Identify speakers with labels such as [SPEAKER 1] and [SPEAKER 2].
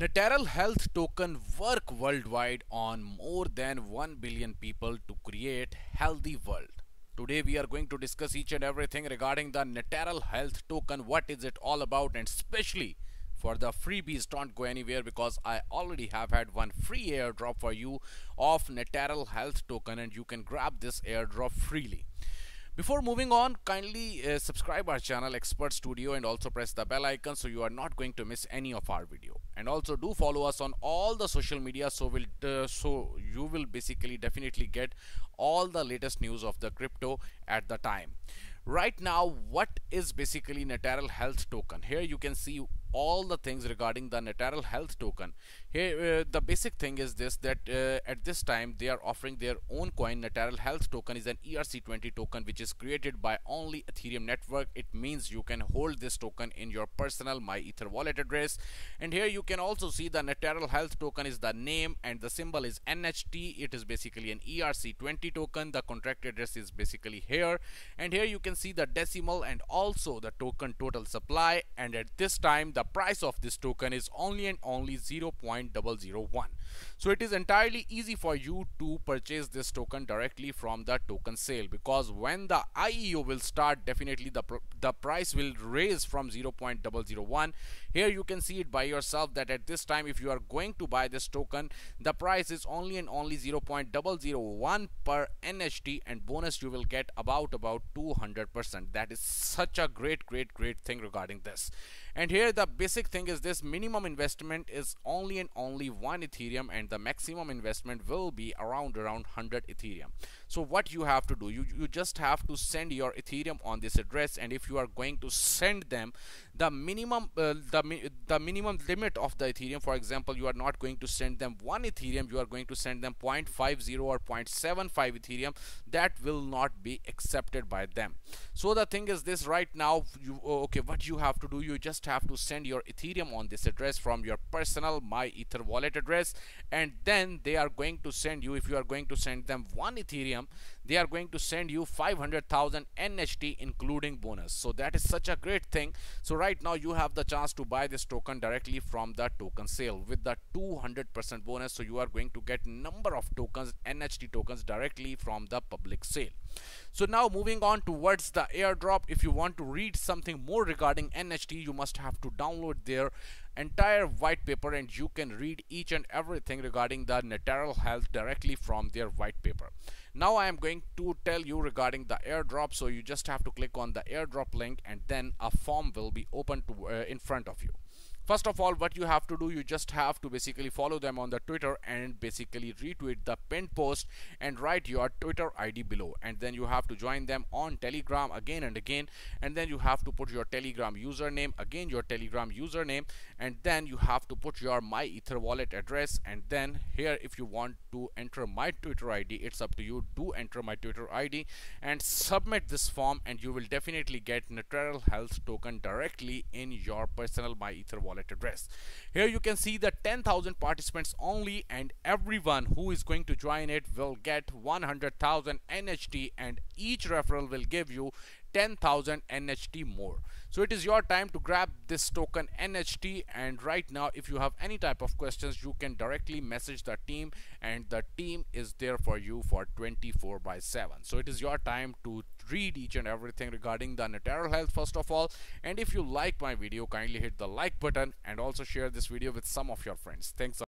[SPEAKER 1] Natural Health Token work worldwide on more than 1 billion people to create healthy world. Today we are going to discuss each and everything regarding the Natural Health Token. What is it all about, and especially for the freebies, don't go anywhere because I already have had one free airdrop for you of Natural Health Token and you can grab this airdrop freely. Before moving on, kindly subscribe our channel Expert Studio and also press the bell icon so you are not going to miss any of our video. And also do follow us on all the social media so you will basically definitely get all the latest news of the crypto at the time. Right now, what is basically Natural Health Token? Here you can see all the things regarding the Natural Health Token. Here the basic thing is this, that at this time they are offering their own coin. Natural Health Token is an ERC20 token which is created by only Ethereum network. It means you can hold this token in your personal MyEther wallet address. And here you can also see the Natural Health Token is the name and the symbol is NHT. It is basically an ERC20 token. The contract address is basically here, and here you can see the decimal and also the token total supply. And at this time the price of this token is only and only 0.001. So it is entirely easy for you to purchase this token directly from the token sale, because when the IEO will start, definitely the price will raise from 0.001. Here you can see it by yourself that at this time if you are going to buy this token, the price is only and only 0.001 per NHT, and bonus you will get about 200%. That is such a great thing regarding this. And here the basic thing is this: minimum investment is only and only 1 Ethereum and the maximum investment will be around 100 Ethereum. So what you have to do, you just have to send your Ethereum on this address, and if you are going to send them the minimum the minimum limit of the Ethereum, for example, you are not going to send them 1 Ethereum, you are going to send them 0.50 or 0.75 Ethereum, that will not be accepted by them. So the thing is this: right now what you have to do, you just have to send your Ethereum on this address from your personal MyEther wallet address, and then they are going to send you, if you are going to send them 1 Ethereum, they are going to send you 500,000 NHT including bonus. So that is such a great thing. So right now you have the chance to buy this token directly from the token sale with the 200% bonus. So you are going to get number of tokens, NHT tokens, directly from the public sale. So now moving on towards the airdrop, if you want to read something more regarding NHT, you must have to download their entire white paper and you can read each and everything regarding the Natural Health directly from their white paper. Now I am going to tell you regarding the airdrop. So you just have to click on the airdrop link and then a form will be open to in front of you. First of all, what you have to do, you just have to basically follow them on the Twitter and basically retweet the pinned post and write your Twitter ID below, and then you have to join them on Telegram again and again, and then you have to put your Telegram username, again your Telegram username, and then you have to put your MyEther wallet address, and then here if you want to enter my Twitter ID, it's up to you. Do enter my Twitter ID and submit this form, and you will definitely get Natural Health Token directly in your personal MyEther wallet address. Here you can see the 10,000 participants only, and everyone who is going to join it will get 100,000 NHT, and each referral will give you 10,000 NHT more. So it is your time to grab this token NHT, and right now if you have any type of questions, you can directly message the team and the team is there for you for 24/7. So it is your time to read each and everything regarding the Natural Health first of all. And if you like my video, kindly hit the like button and also share this video with some of your friends. Thanks.